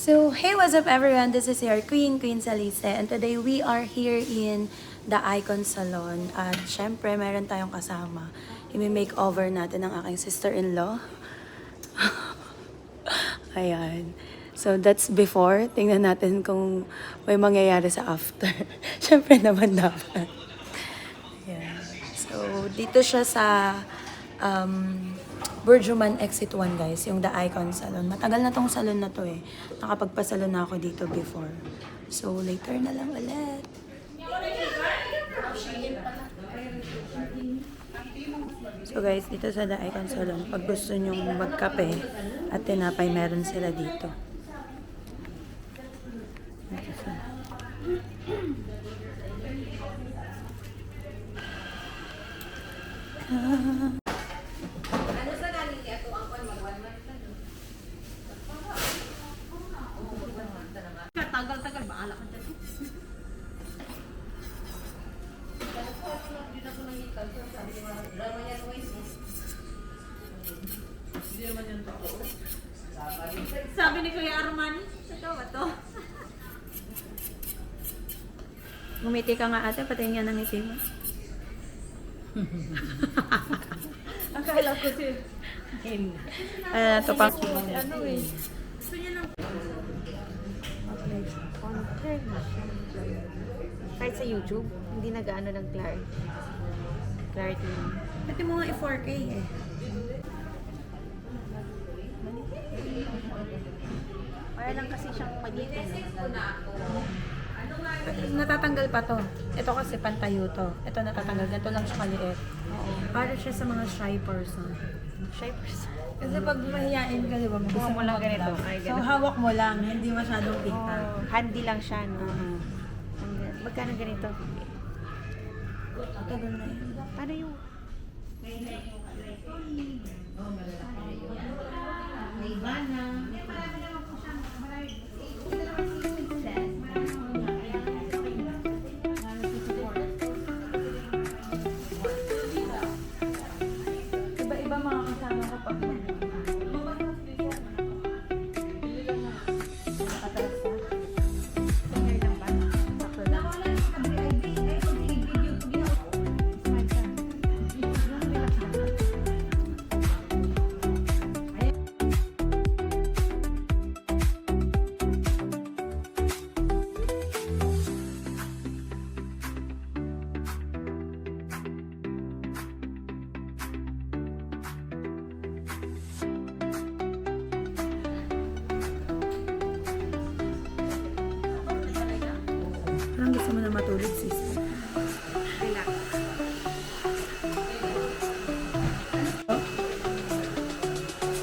So, hey, what's up everyone? This is your Queen Salise, and today we are here in the Icon Salon. At syempre, meron tayong kasama. I-makeover natin ang aking sister-in-law. Ayan. So, that's before. Tingnan natin kung may mangyayari sa after. Syempre naman dapat. Ayan. So, dito siya sa Burjuman Exit 1, guys, yung The Icon Salon. Matagal na tong salon na to eh. Nakapagpasalon na ako dito before. So, later na lang ulit. So guys, dito sa The Icon Salon, pag gusto nyong magkape at tinapay, meron sila dito. Tagal-tagal, baala ka dyan. Sabi ni Kuya Arman, ito ba to? Ngumiti ka nga ate, pati nga ng ngiti mo. Akala ko si Ito pa. ano eh. Gusto niya ng content. Kahit sa YouTube, hindi nag-ano ng clarity. Pati mo nga i-4K eh. Para lang kasi siyang magitin. Natatanggal pa to. Ito kasi pantayo to. Ito natatanggal. Ganito lang siya maliit. Oo. Para siya sa mga shy person. Shy person. Kasi pag mahihain ka, di ba? Gusto mo lang ganito. Ay, So, ganito. hawak mo lang. Hindi masyadong kita. Oh, handy lang siya, no? Magkano ganito? Tagal na yun. Paano yung... Iba-iba mga kasama ko pag Finger lang ba? Sakto lang. Parang gusto mo na matulog, sis. Relax.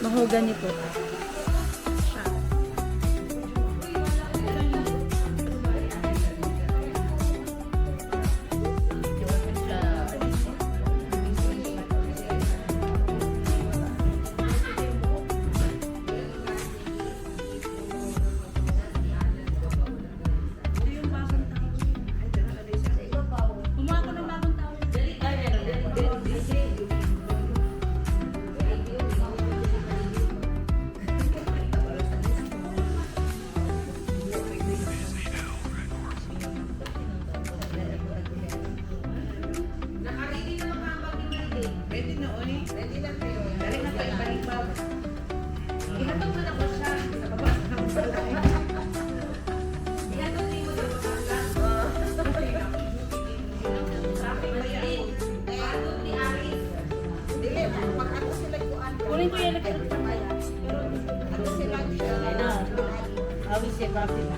Mahogany po. Kunin ko yan nagkaroon sa kaya. Awis siya bakit?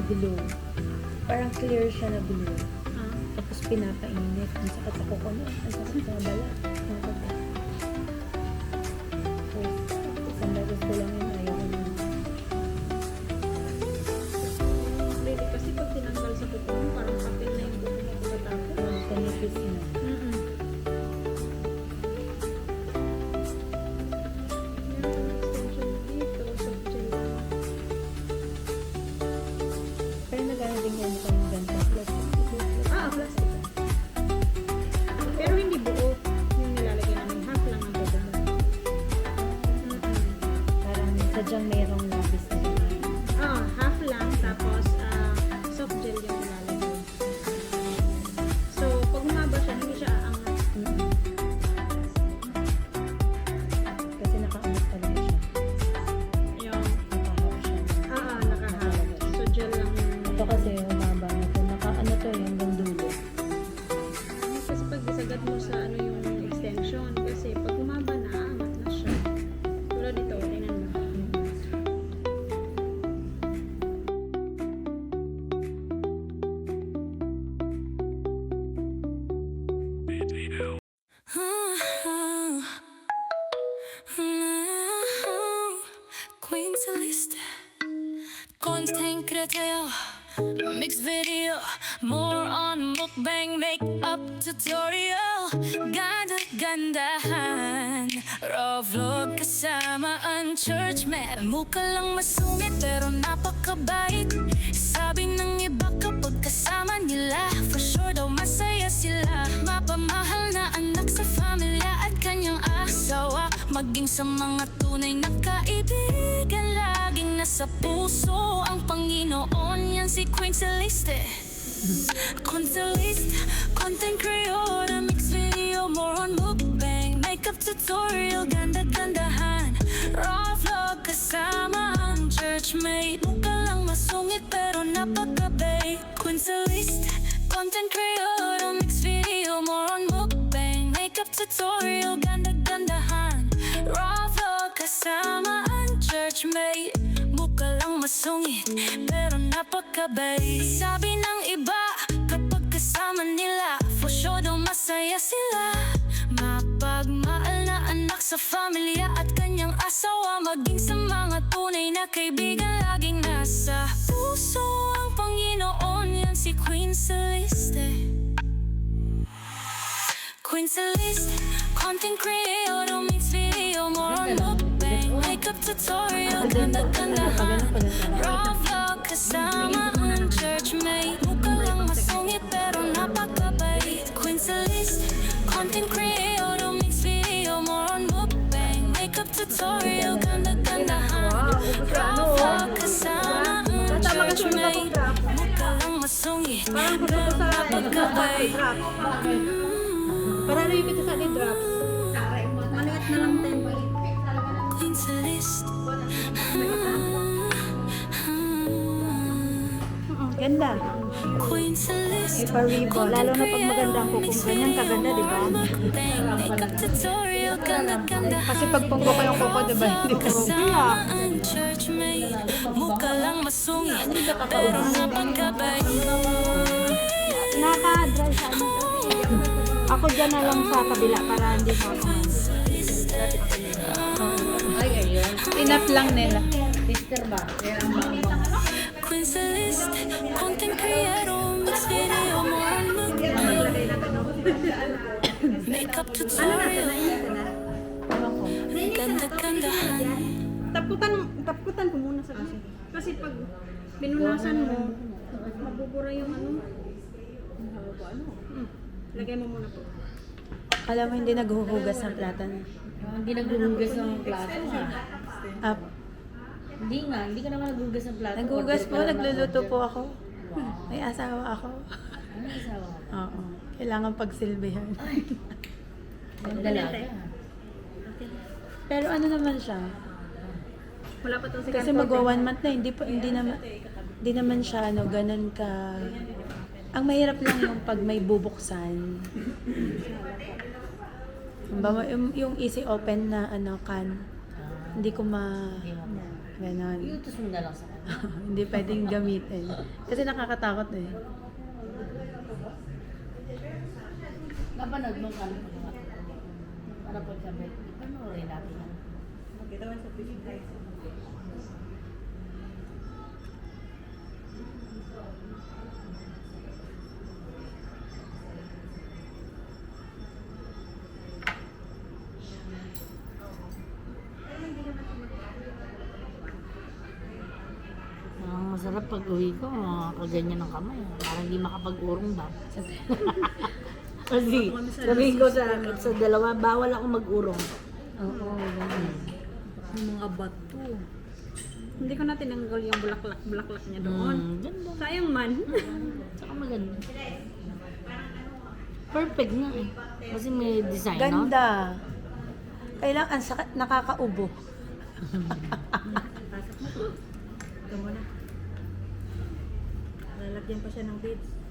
blue. Parang clear siya na blue. Ah. Tapos pinapainit. Ang sakit sa kuko na. Ang sakit sa bala. Ang sakit. Isang beses ko lang yun. Ayaw ko na. Really, kasi pag tinanggal sa kuko mo, parang kapil na yung kuko mo pagkatapos. Kanipis na. Mm-mm. Yung extension dito, soft gel lang. Pero nagana din yan kung ganito. Ah, plastic. Pero hindi buo. Yung nilalagay namin, half lang ang buo mo. Parang sadyang mayroong labis na rin. Ah, half lang, tapos soft gel yung nilalagay. So, pag humaba siya, hindi siya aangat. Kasi nakaangat pa rin siya. Yung, Nakahawak siya. nakahap. So, gel lang yung... Ito kasi humaba na ito. Ano to yung dulo. Kasi pag isagad mo sa ano yung extension, kasi pag humaba na, aangat na siya. Tulad dito, tingnan mo. Queen Celeste, content creator, mix video, more on mukbang, makeup tutorial, ganda-gandahan, raw vlog kasama ang church man. Mukha lang masungit pero napakabait. Sabi ng iba kapag kasama nila, for sure daw masaya sila. Mapamahal na anak sa pamilya at kanyang asawa, maging sa mga tunay na kaibigan. Laging nasa puso ang Panginoon, yan si Queen Celeste. Queen Celeste, content creator, mix video, more on mukbang, makeup tutorial, ganda-gandahan, raw vlog kasama ang church mate. Mukha lang masungit pero napakabait. Queen Celeste, content creator, mix video, more on mukbang, makeup tutorial, ganda-gandahan, raw vlog kasama ang church mate. Mukha lang masungit pero napakabait. Sabi ng iba kapag kasama nila, for sure daw masaya sila. Mapagmahal na anak sa pamilya at kanyang asawa, maging sa mga tunay na kaibigan. Laging nasa puso ang Panginoon, yan si Queen Celeste. Queen Celeste, content creator, mix video, more on mukbang, makeup tutorial, ganda-gandahan, raw vlog kasama ang church mate. Mukha lang masungit pero napakabait. Queen Celeste, content creator, mix video, more on mukbang, makeup tutorial, ganda-gandahan, raw vlog kasama ang church mate. Mukha lang masungit pero napakabait. Para na yung kita sa ni drops. Maliit na lang 10. Queen Celeste. Ganda. Queen Celeste. Ipa-ribbon. Lalo na pag maganda ang kukong ganyan, kaganda, di ba? Makeup tutorial, ganda-ganda. Kasi pag punggo ko yung kuko, di ba? Hindi ko. Kasama ang church mate. Mukha lang masungit pero napagkabait. Naka-dry sa ano. Ako dyan na lang sa kabila para hindi mo ako. Enough lang nila. Sister ba? Queen Celeste, content creator, mix video, more on mukbang, makeup tutorial, ganda-gandahan. Taputan ko muna sa kasi. Kasi pag pinunasan mo, mabubura yung ano. Lagay mo muna po. Alam mo, hindi naghuhugas ng platan. Hindi naghuhugas ng plato. Up. Hindi ka naman naghuhugas ng plato. Naghugas po, Order ka lang nagluluto ng po order. ako. May asawa ako. Ano asawa mo? Oo. Kailangan pagsilbihan. Ang dalaga. Pero ano naman siya? Wala pa to si Kasi magwa 1 month na, hindi naman siya ganun ka. Ang mahirap lang yung pag may bubuksan. Yung easy open na can. Hindi ko Hindi mo. ganon. Iutos mo na lang sa kanya. Hindi pwedeng gamitin. Kasi nakakatakot eh. Napanood mo ka para po sabi, panoorin natin yan. Ang masarap pag uwi ko, kaganyan ng kamay. Parang hindi makapag-urong ba? Kasi sabihin ko sa dalawa, bawal ako mag-urong. Oo, ganun. Yung mga bato. Hindi ko na tinanggal yung bulaklak niya doon. Ganda. Sayang man. Saka maganda. Perfect nga eh. Kasi may design, no? Ganda. Kailangan ang sakit, nakakaubo. Ito mo na. Lalagyan pa siya ng beads.